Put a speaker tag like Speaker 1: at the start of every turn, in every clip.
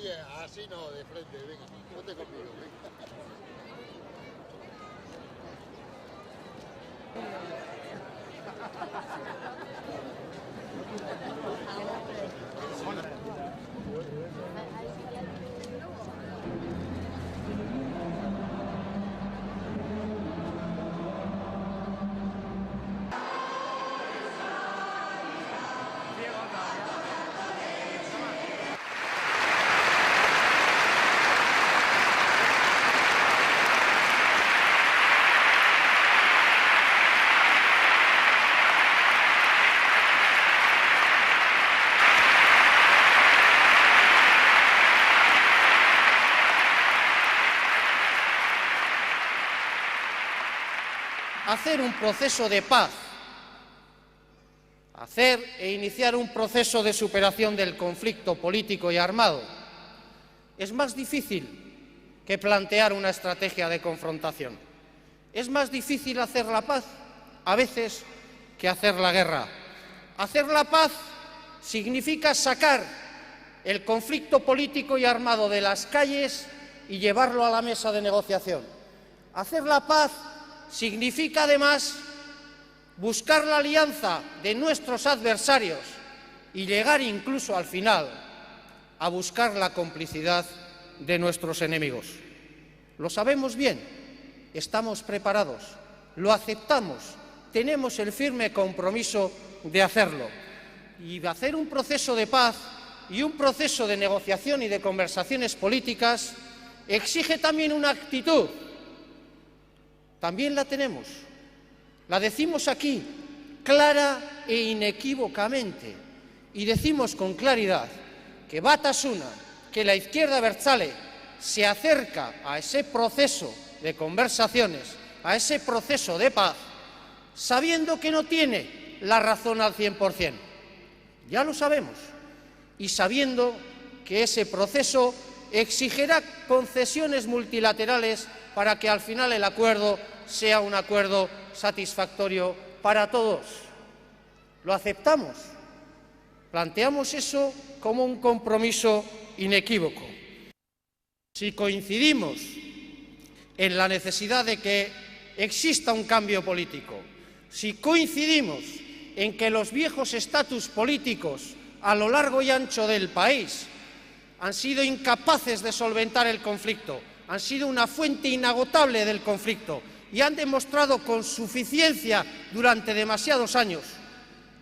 Speaker 1: Oye, así no, de frente, venga, ponte conmigo, venga.
Speaker 2: Hacer un proceso de paz, hacer e iniciar un proceso de superación del conflicto político y armado es más difícil que plantear una estrategia de confrontación. Es más difícil hacer la paz, a veces, que hacer la guerra. Hacer la paz significa sacar el conflicto político y armado de las calles y llevarlo a la mesa de negociación. Hacer la paz significa, además, buscar la alianza de nuestros adversarios y llegar incluso al final a buscar la complicidad de nuestros enemigos. Lo sabemos bien, estamos preparados, lo aceptamos, tenemos el firme compromiso de hacerlo. Y de hacer un proceso de paz y un proceso de negociación y de conversaciones políticas exige también una actitud. También la tenemos, la decimos aquí, clara e inequívocamente, y decimos con claridad que Batasuna, que la izquierda abertzale se acerca a ese proceso de conversaciones, a ese proceso de paz, sabiendo que no tiene la razón al 100%. Ya lo sabemos, y sabiendo que ese proceso exigirá concesiones multilaterales para que al final el acuerdo sea un acuerdo satisfactorio para todos. Lo aceptamos, planteamos eso como un compromiso inequívoco. Si coincidimos en la necesidad de que exista un cambio político, si coincidimos en que los viejos estatus políticos a lo largo y ancho del país han sido incapaces de solventar el conflicto, han sido una fuente inagotable del conflicto y han demostrado con suficiencia durante demasiados años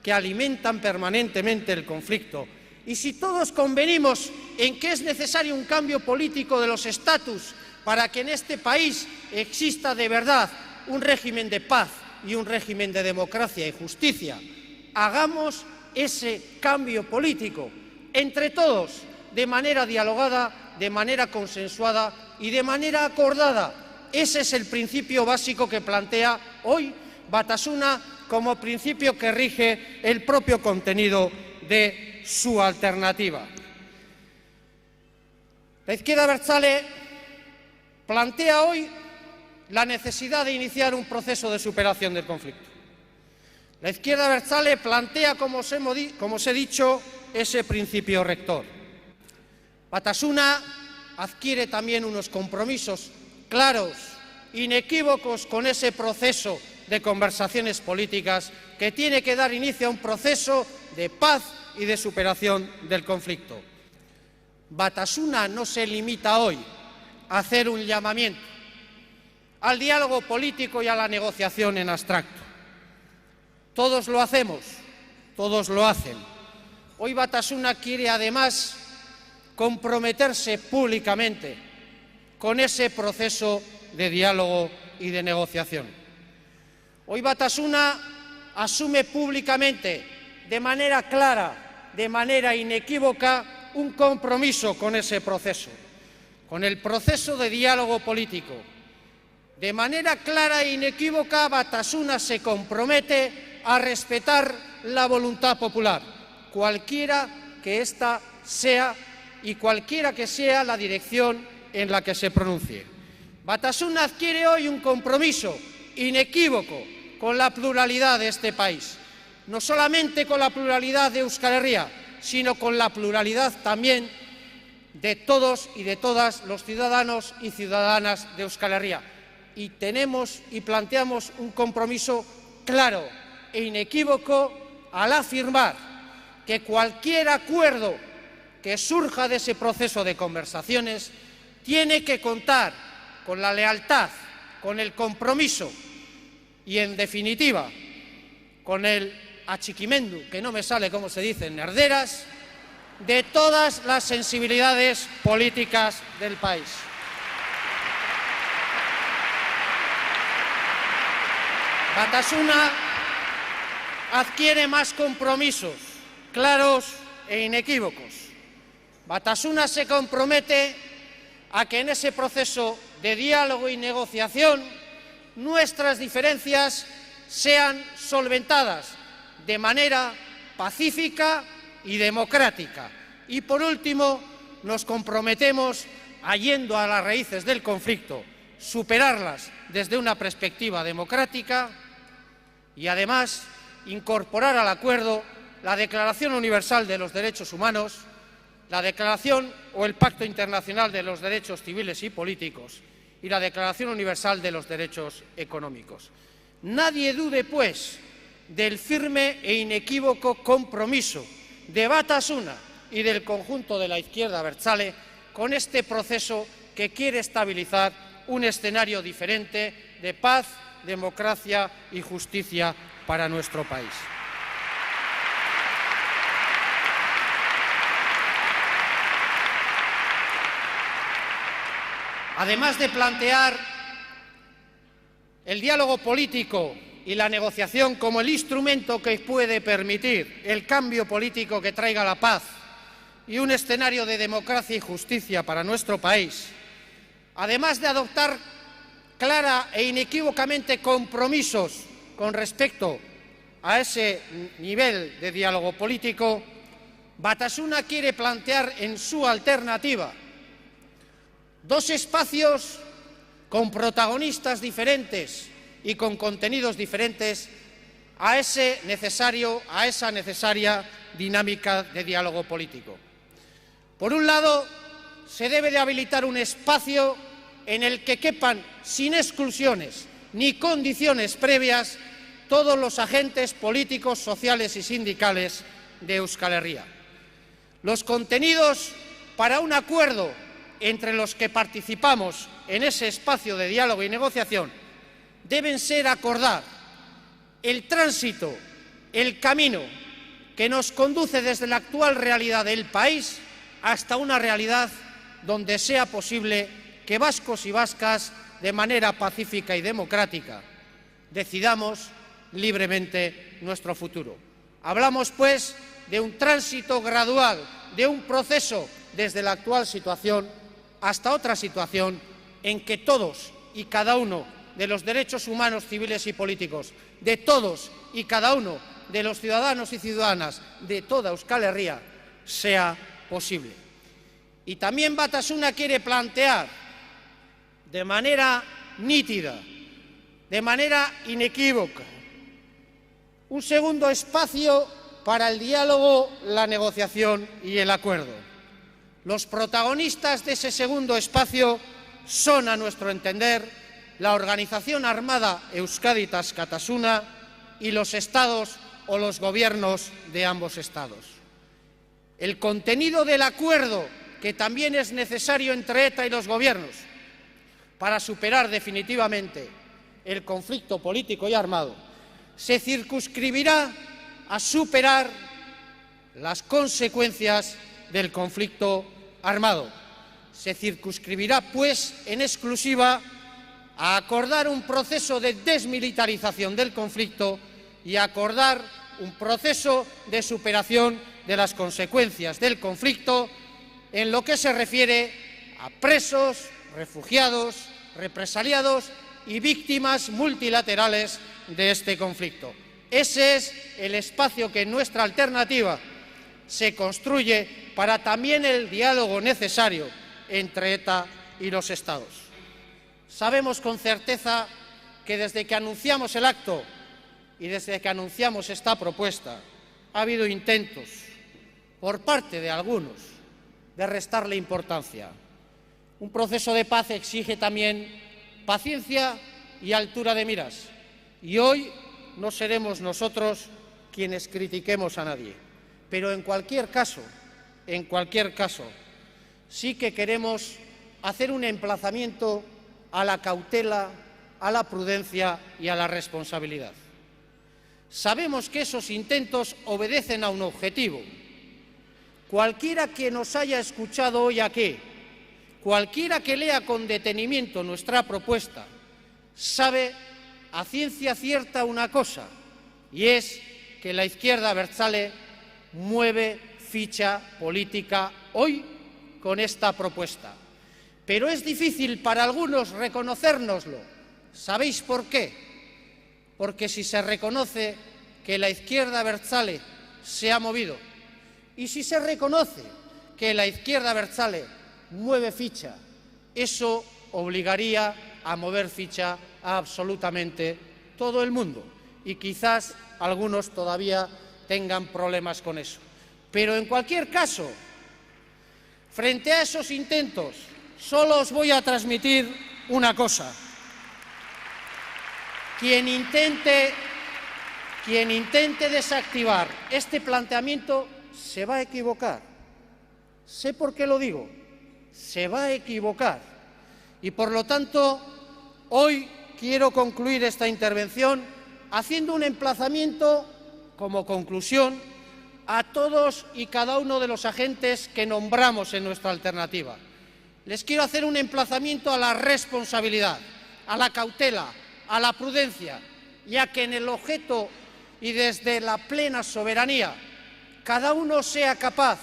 Speaker 2: que alimentan permanentemente el conflicto. Y si todos convenimos en que es necesario un cambio político de los estatus para que en este país exista de verdad un régimen de paz y un régimen de democracia y justicia, hagamos ese cambio político entre todos, de manera dialogada, de manera consensuada y de manera acordada. Ese es el principio básico que plantea hoy Batasuna como principio que rige el propio contenido de su alternativa. La izquierda abertzale plantea hoy la necesidad de iniciar un proceso de superación del conflicto. La izquierda abertzale plantea, como os he dicho, ese principio rector. Batasuna adquiere también unos compromisos claros, inequívocos con ese proceso de conversaciones políticas que tiene que dar inicio a un proceso de paz y de superación del conflicto. Batasuna no se limita hoy a hacer un llamamiento al diálogo político y a la negociación en abstracto. Todos lo hacemos, todos lo hacen. Hoy Batasuna quiere además comprometerse públicamente con ese proceso de diálogo y de negociación. Hoy Batasuna asume públicamente, de manera clara, de manera inequívoca, un compromiso con ese proceso, con el proceso de diálogo político. De manera clara e inequívoca, Batasuna se compromete a respetar la voluntad popular, cualquiera que ésta sea y cualquiera que sea la dirección en la que se pronuncie. Batasuna adquiere hoy un compromiso inequívoco con la pluralidad de este país, no solamente con la pluralidad de Euskal Herria, sino con la pluralidad también de todos y de todas los ciudadanos y ciudadanas de Euskal Herria. Y tenemos y planteamos un compromiso claro e inequívoco al afirmar que cualquier acuerdo que surja de ese proceso de conversaciones tiene que contar con la lealtad, con el compromiso y, en definitiva, con el achiquimendu, que no me sale cómo se dice en nerderas, de todas las sensibilidades políticas del país. Batasuna adquiere más compromisos claros e inequívocos. Batasuna se compromete a que en ese proceso de diálogo y negociación nuestras diferencias sean solventadas de manera pacífica y democrática. Y, por último, nos comprometemos a, yendo a las raíces del conflicto, superarlas desde una perspectiva democrática y, además, incorporar al acuerdo la Declaración Universal de los Derechos Humanos, la Declaración o el Pacto Internacional de los Derechos Civiles y Políticos y la Declaración Universal de los Derechos Económicos. Nadie dude, pues, del firme e inequívoco compromiso de Batasuna y del conjunto de la izquierda abertzale con este proceso que quiere estabilizar un escenario diferente de paz, democracia y justicia para nuestro país. Además de plantear el diálogo político y la negociación como el instrumento que puede permitir el cambio político que traiga la paz y un escenario de democracia y justicia para nuestro país, además de adoptar clara e inequívocamente compromisos con respecto a ese nivel de diálogo político, Batasuna quiere plantear en su alternativa dos espacios con protagonistas diferentes y con contenidos diferentes a esa necesaria dinámica de diálogo político. Por un lado, se debe de habilitar un espacio en el que quepan sin exclusiones ni condiciones previas todos los agentes políticos, sociales y sindicales de Euskal Herria. Los contenidos para un acuerdo entre los que participamos en ese espacio de diálogo y negociación deben ser acordar el tránsito, el camino que nos conduce desde la actual realidad del país hasta una realidad donde sea posible que vascos y vascas, de manera pacífica y democrática, decidamos libremente nuestro futuro. Hablamos, pues, de un tránsito gradual, de un proceso desde la actual situación hasta otra situación en que todos y cada uno de los derechos humanos, civiles y políticos, de todos y cada uno de los ciudadanos y ciudadanas de toda Euskal Herria sea posible. Y también Batasuna quiere plantear de manera nítida, de manera inequívoca, un segundo espacio para el diálogo, la negociación y el acuerdo. Los protagonistas de ese segundo espacio son, a nuestro entender, la organización armada Euskaditas Batasuna y los estados o los gobiernos de ambos estados. El contenido del acuerdo, que también es necesario entre ETA y los gobiernos para superar definitivamente el conflicto político y armado, se circunscribirá a superar las consecuencias del conflicto armado. Se circunscribirá, pues, en exclusiva a acordar un proceso de desmilitarización del conflicto y a acordar un proceso de superación de las consecuencias del conflicto en lo que se refiere a presos, refugiados, represaliados y víctimas multilaterales de este conflicto. Ese es el espacio que en nuestra alternativa se construye para también el diálogo necesario entre ETA y los Estados. Sabemos con certeza que desde que anunciamos el acto y desde que anunciamos esta propuesta ha habido intentos por parte de algunos de restarle importancia. Un proceso de paz exige también paciencia y altura de miras. Y hoy no seremos nosotros quienes critiquemos a nadie. Pero en cualquier caso, sí que queremos hacer un emplazamiento a la cautela, a la prudencia y a la responsabilidad. Sabemos que esos intentos obedecen a un objetivo. Cualquiera que nos haya escuchado hoy aquí, cualquiera que lea con detenimiento nuestra propuesta, sabe a ciencia cierta una cosa, y es que la izquierda abertzale mueve ficha política hoy con esta propuesta. Pero es difícil para algunos reconocérnoslo. ¿Sabéis por qué? Porque si se reconoce que la izquierda abertzale se ha movido, y si se reconoce que la izquierda abertzale mueve ficha, eso obligaría a mover ficha a absolutamente todo el mundo. Y quizás algunos todavía tengan problemas con eso. Pero en cualquier caso, frente a esos intentos, solo os voy a transmitir una cosa. Quien intente desactivar este planteamiento se va a equivocar. Sé por qué lo digo. Se va a equivocar. Y por lo tanto, hoy quiero concluir esta intervención haciendo un emplazamiento como conclusión a todos y cada uno de los agentes que nombramos en nuestra alternativa. Les quiero hacer un emplazamiento a la responsabilidad, a la cautela, a la prudencia, ya que en el objeto y desde la plena soberanía cada uno sea capaz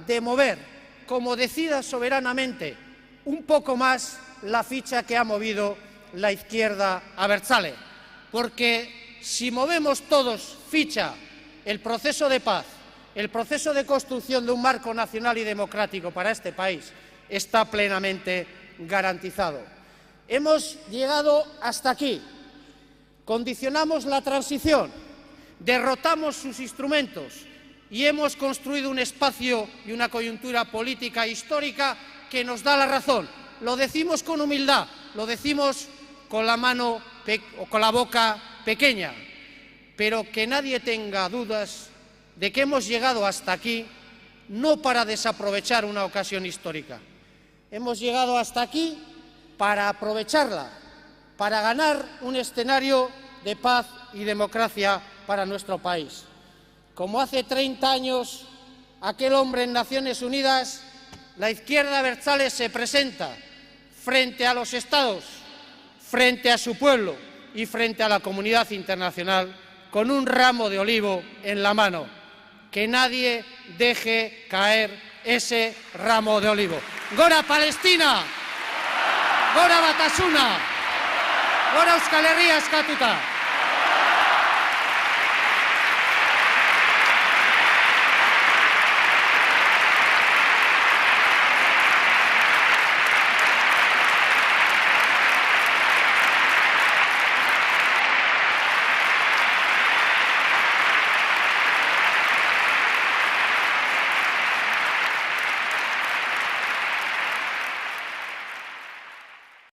Speaker 2: de mover, como decida soberanamente, un poco más la ficha que ha movido la izquierda abertzale. Porque si movemos todos ficha, el proceso de paz, el proceso de construcción de un marco nacional y democrático para este país está plenamente garantizado. Hemos llegado hasta aquí. Condicionamos la transición, derrotamos sus instrumentos y hemos construido un espacio y una coyuntura política histórica que nos da la razón. Lo decimos con humildad, lo decimos con la mano o con la boca pequeña, pero que nadie tenga dudas de que hemos llegado hasta aquí no para desaprovechar una ocasión histórica. Hemos llegado hasta aquí para aprovecharla, para ganar un escenario de paz y democracia para nuestro país. Como hace 30 años, aquel hombre en Naciones Unidas, la izquierda abertzale se presenta frente a los Estados, frente a su pueblo y frente a la comunidad internacional con un ramo de olivo en la mano. Que nadie deje caer ese ramo de olivo. Gora Palestina! Gora Batasuna! Gora Euskal Herria eskatuta!